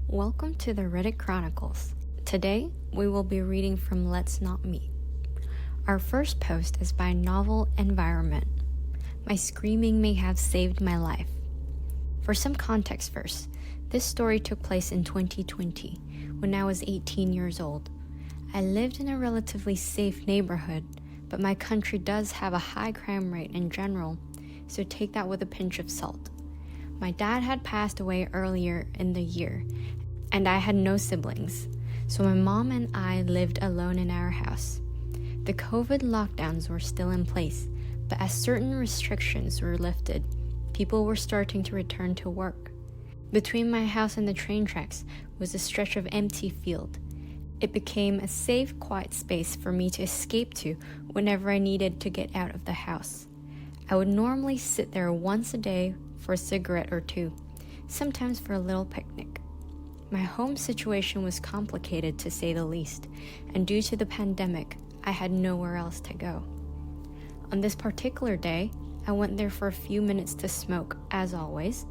Welcome to the Reddit Chronicles. Today, we will be reading from Let's Not Meet. Our first post is by Novel Environment. My screaming may have saved my life. For some context first, this story took place in 2020, when I was 18 years old. I lived in a relatively safe neighborhood, but my country does have a high crime rate in general, so take that with a pinch of salt. My dad had passed away earlier in the year, and I had no siblings, so my mom and I lived alone in our house. The COVID lockdowns were still in place, but as certain restrictions were lifted, people were starting to return to work. Between my house and the train tracks was a stretch of empty field. It became a safe, quiet space for me to escape to whenever I needed to get out of the house. I would normally sit there once a day for a cigarette or two, sometimes for a little picnic. My home situation was complicated to say the least, and due to the pandemic, I had nowhere else to go. On this particular day, I went there for a few minutes to smoke, as always.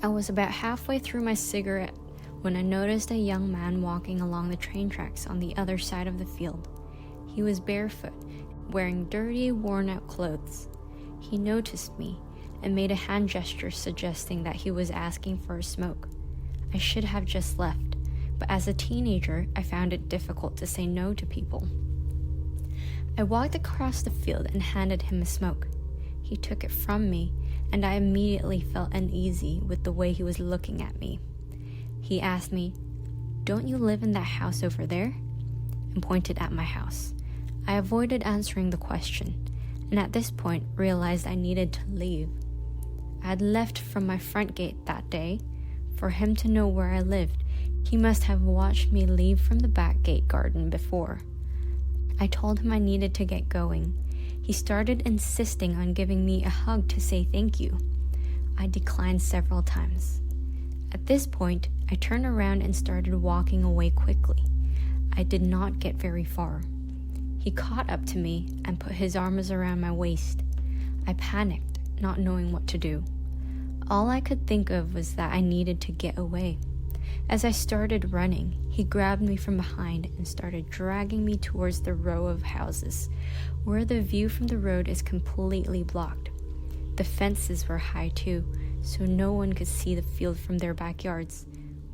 I was about halfway through my cigarette when I noticed a young man walking along the train tracks on the other side of the field. He was barefoot, wearing dirty, worn-out clothes. He noticed me and made a hand gesture suggesting that he was asking for a smoke. I should have just left, but as a teenager, I found it difficult to say no to people. I walked across the field and handed him a smoke. He took it from me, and I immediately felt uneasy with the way he was looking at me. He asked me, "Don't you live in that house over there?" and pointed at my house. I avoided answering the question, and at this point realized I needed to leave. I had left from my front gate that day. For him to know where I lived, he must have watched me leave from the back gate garden before. I told him I needed to get going. He started insisting on giving me a hug to say thank you. I declined several times. At this point, I turned around and started walking away quickly. I did not get very far. He caught up to me and put his arms around my waist. I panicked, not knowing what to do. All I could think of was that I needed to get away. As I started running, he grabbed me from behind and started dragging me towards the row of houses, where the view from the road is completely blocked. The fences were high too, so no one could see the field from their backyards.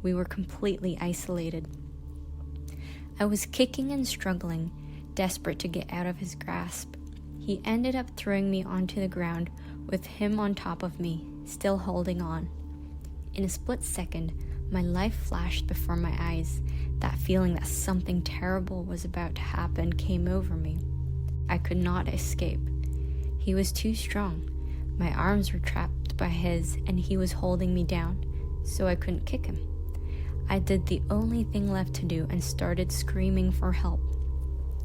We were completely isolated. I was kicking and struggling, desperate to get out of his grasp. He ended up throwing me onto the ground with him on top of me, still holding on. In a split second, my life flashed before my eyes. That feeling that something terrible was about to happen came over me. I could not escape. He was too strong. My arms were trapped by his, and he was holding me down, so I couldn't kick him. I did the only thing left to do and started screaming for help.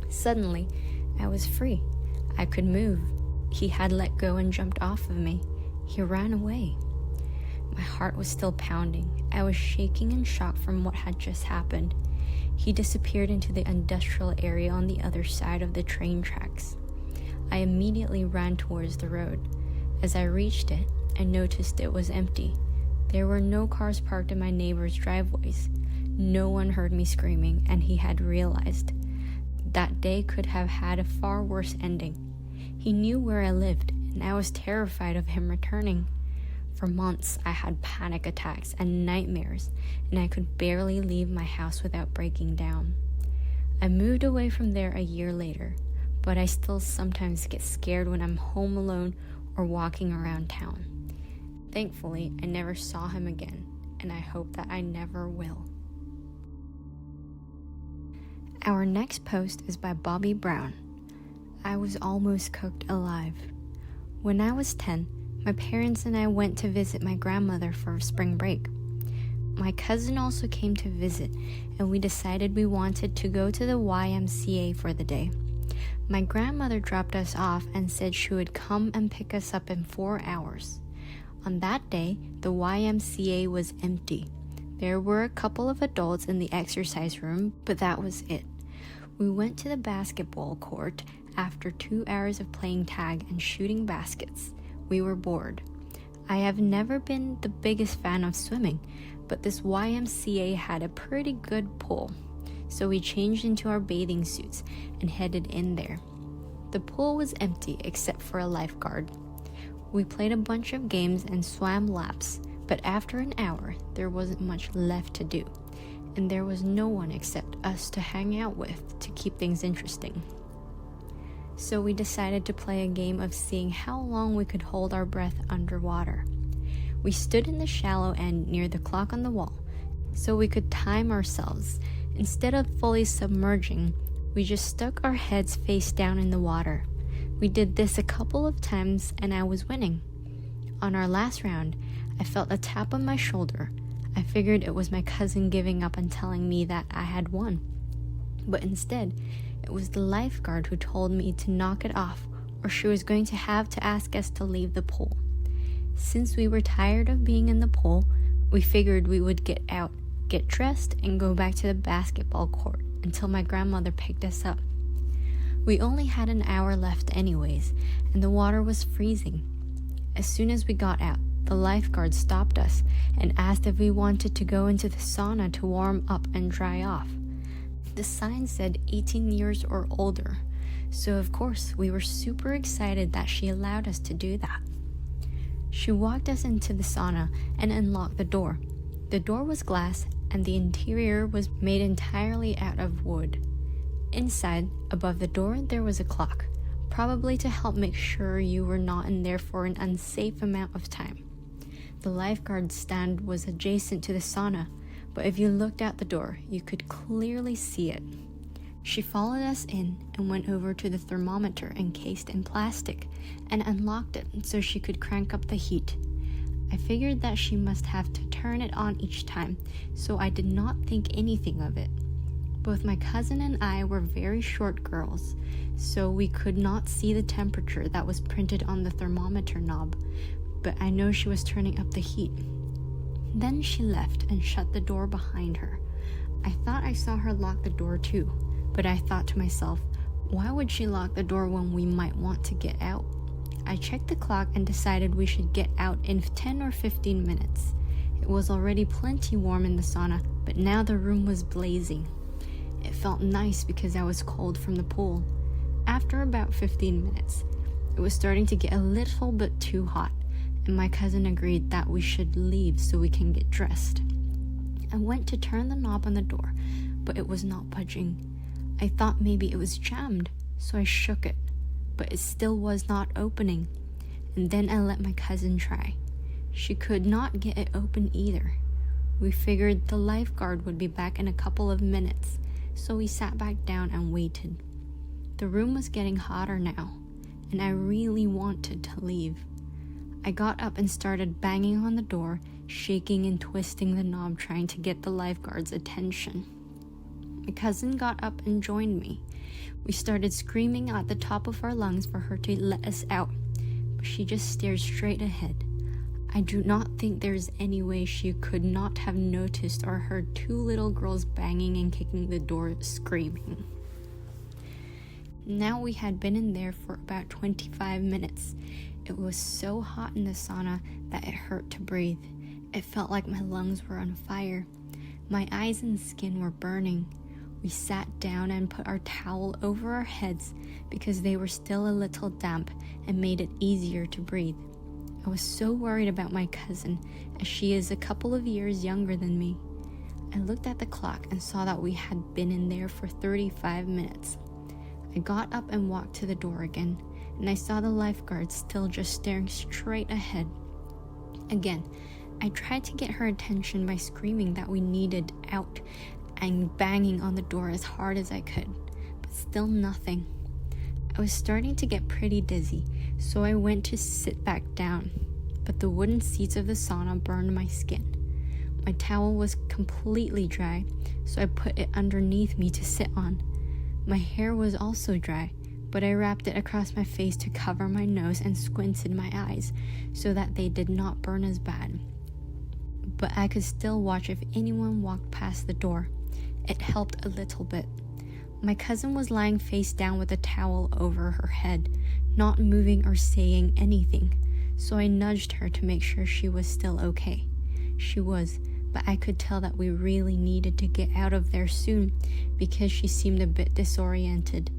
Suddenly, I was free. I could move. He had let go and jumped off of me. He ran away. My heart was still pounding. I was shaking in shock from what had just happened. He disappeared into the industrial area on the other side of the train tracks. I immediately ran towards the road. As I reached it, I noticed it was empty. There were no cars parked in my neighbor's driveways. No one heard me screaming, and he had realized that day could have had a far worse ending. He knew where I lived, and I was terrified of him returning. For months, I had panic attacks and nightmares, and I could barely leave my house without breaking down. I moved away from there a year later, but I still sometimes get scared when I'm home alone or walking around town. Thankfully, I never saw him again, and I hope that I never will. Our next post is by Bobby Brown. I was almost cooked alive. When I was 10, my parents and I went to visit my grandmother for spring break. My cousin also came to visit, and we decided we wanted to go to the YMCA for the day. My grandmother dropped us off and said she would come and pick us up in 4 hours. On that day, the YMCA was empty. There were a couple of adults in the exercise room, but that was it. We went to the basketball court after 2 hours of playing tag and shooting baskets. We were bored. I have never been the biggest fan of swimming, but this YMCA had a pretty good pool, so we changed into our bathing suits and headed in there. The pool was empty except for a lifeguard. We played a bunch of games and swam laps, but after an hour, there wasn't much left to do, and there was no one except us to hang out with to keep things interesting. So we decided to play a game of seeing how long we could hold our breath underwater. We stood in the shallow end near the clock on the wall, so we could time ourselves. Instead of fully submerging, we just stuck our heads face down in the water. We did this a couple of times and I was winning. On our last round, I felt a tap on my shoulder. I figured it was my cousin giving up and telling me that I had won. But instead, it was the lifeguard who told me to knock it off or she was going to have to ask us to leave the pool. Since we were tired of being in the pool, we figured we would get out, get dressed, and go back to the basketball court until my grandmother picked us up. We only had an hour left anyways, and the water was freezing. As soon as we got out, the lifeguard stopped us and asked if we wanted to go into the sauna to warm up and dry off. The sign said 18 years or older, so of course we were super excited that she allowed us to do that. She walked us into the sauna and unlocked the door. The door was glass and the interior was made entirely out of wood. Inside, above the door, there was a clock, probably to help make sure you were not in there for an unsafe amount of time. The lifeguard stand was adjacent to the sauna, but if you looked out the door, you could clearly see it. She followed us in and went over to the thermometer encased in plastic and unlocked it so she could crank up the heat. I figured that she must have to turn it on each time, so I did not think anything of it. Both my cousin and I were very short girls, so we could not see the temperature that was printed on the thermometer knob, but I know she was turning up the heat. Then she left and shut the door behind her. I thought I saw her lock the door too, but I thought to myself, why would she lock the door when we might want to get out? I checked the clock and decided we should get out in 10 or 15 minutes. It was already plenty warm in the sauna, but now the room was blazing. It felt nice because I was cold from the pool. After about 15 minutes, it was starting to get a little bit too hot, and my cousin agreed that we should leave so we can get dressed. I went to turn the knob on the door, but it was not budging. I thought maybe it was jammed, so I shook it, but it still was not opening, and then I let my cousin try. She could not get it open either. We figured the lifeguard would be back in a couple of minutes, so we sat back down and waited. The room was getting hotter now, and I really wanted to leave. I got up and started banging on the door, shaking and twisting the knob trying to get the lifeguard's attention. My cousin got up and joined me. We started screaming at the top of our lungs for her to let us out, but she just stared straight ahead. I do not think there's any way she could not have noticed or heard two little girls banging and kicking the door, screaming. Now we had been in there for about 25 minutes. It was so hot in the sauna that it hurt to breathe. It felt like my lungs were on fire. My eyes and skin were burning. We sat down and put our towel over our heads because they were still a little damp and made it easier to breathe. I was so worried about my cousin, as she is a couple of years younger than me. I looked at the clock and saw that we had been in there for 35 minutes. I got up and walked to the door again, and I saw the lifeguard still just staring straight ahead. Again, I tried to get her attention by screaming that we needed out and banging on the door as hard as I could, but still nothing. I was starting to get pretty dizzy, so I went to sit back down, but the wooden seats of the sauna burned my skin. My towel was completely dry, so I put it underneath me to sit on. My hair was also dry, but I wrapped it across my face to cover my nose and squinted my eyes so that they did not burn as bad. But I could still watch if anyone walked past the door. It helped a little bit. My cousin was lying face down with a towel over her head, not moving or saying anything, so I nudged her to make sure she was still okay. She was, but I could tell that we really needed to get out of there soon because she seemed a bit disoriented.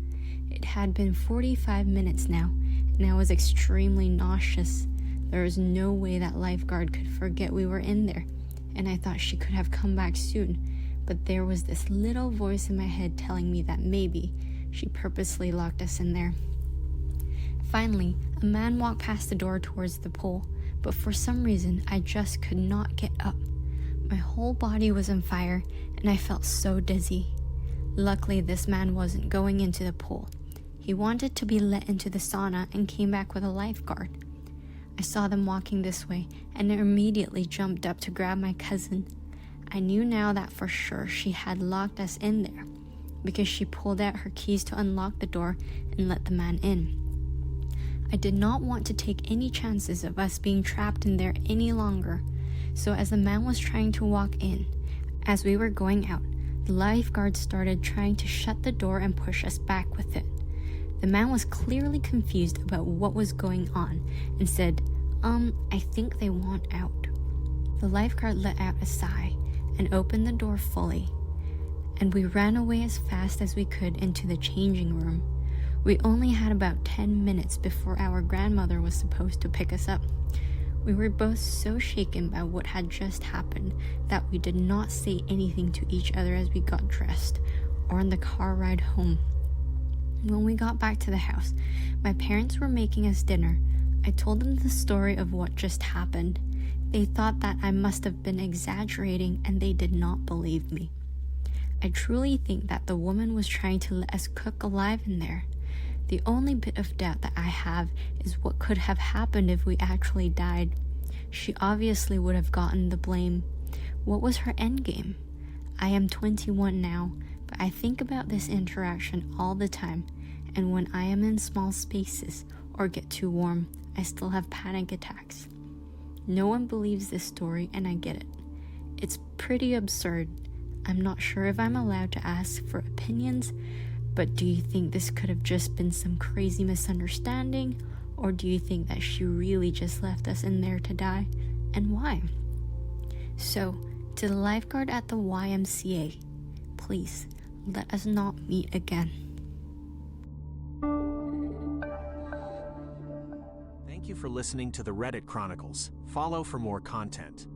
It had been 45 minutes now, and I was extremely nauseous. There was no way that lifeguard could forget we were in there, and I thought she could have come back soon, but there was this little voice in my head telling me that maybe she purposely locked us in there. Finally, a man walked past the door towards the pool, but for some reason I just could not get up. My whole body was on fire, and I felt so dizzy. Luckily, this man wasn't going into the pool. He wanted to be let into the sauna and came back with a lifeguard. I saw them walking this way, and I immediately jumped up to grab my cousin. I knew now that for sure she had locked us in there, because she pulled out her keys to unlock the door and let the man in. I did not want to take any chances of us being trapped in there any longer, so as the man was trying to walk in, as we were going out, the lifeguard started trying to shut the door and push us back with it. The man was clearly confused about what was going on and said, I think they want out. The lifeguard let out a sigh and opened the door fully, and we ran away as fast as we could into the changing room. We only had about 10 minutes before our grandmother was supposed to pick us up. We were both so shaken by what had just happened that we did not say anything to each other as we got dressed or on the car ride home. When we got back to the house, my parents were making us dinner. I told them the story of what just happened. They thought that I must have been exaggerating, and they did not believe me. I truly think that the woman was trying to let us cook alive in there. The only bit of doubt that I have is what could have happened if we actually died. She obviously would have gotten the blame. What was her endgame? I am 21 now, but I think about this interaction all the time, and when I am in small spaces or get too warm, I still have panic attacks. No one believes this story, and I get it. It's pretty absurd. I'm not sure if I'm allowed to ask for opinions, but do you think this could have just been some crazy misunderstanding, or do you think that she really just left us in there to die, and why? So, to the lifeguard at the YMCA, please, let us not meet again. Thank you for listening to the Reddit Chronicles. Follow for more content.